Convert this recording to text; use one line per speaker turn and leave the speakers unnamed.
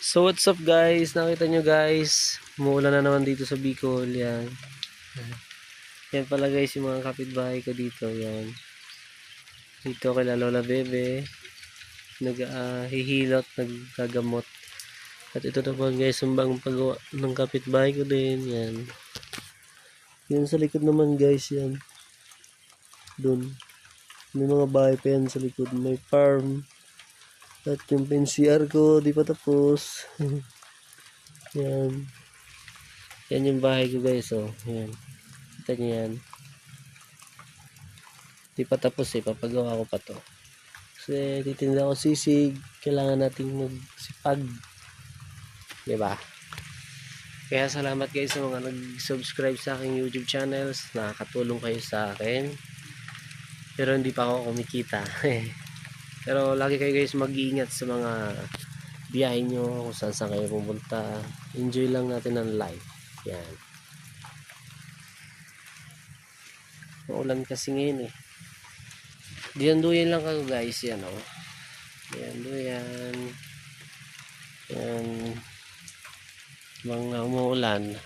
So what's up guys, nakita nyo guys, umuulan na naman dito sa Bicol, yan. Yan pala guys yung mga kapitbahay ko dito, yan. Dito kay Lola Bebe, naghihilot, naggagamot. At ito naman guys, yung bagong pagawa ng kapitbahay ko din, yan. Yan sa likod naman guys, yan. Doon. May mga bahay pa yan sa likod, may farm. At yung PNCR ko, di pa tapos. Yan. Yan yung bahay ko guys, oh. Yan. Kita nyo yan. Di pa tapos eh, papagawa ko pa to. Kasi titinda ko sisig, kailangan nating magsipag. Diba? Kaya salamat guys sa mga nag-subscribe sa aking YouTube channels. Nakakatulong kayo sa akin. Pero hindi pa ako kumikita. Pero lagi kayo guys mag-iingat sa mga biyahe nyo, kung saan kayo pumunta. Enjoy lang natin ang life. Yan. Maulan kasi ngayon eh. Diyan-duyan lang kayo guys. Yan o. Diyan-duyan. Yan. Mga umuulan.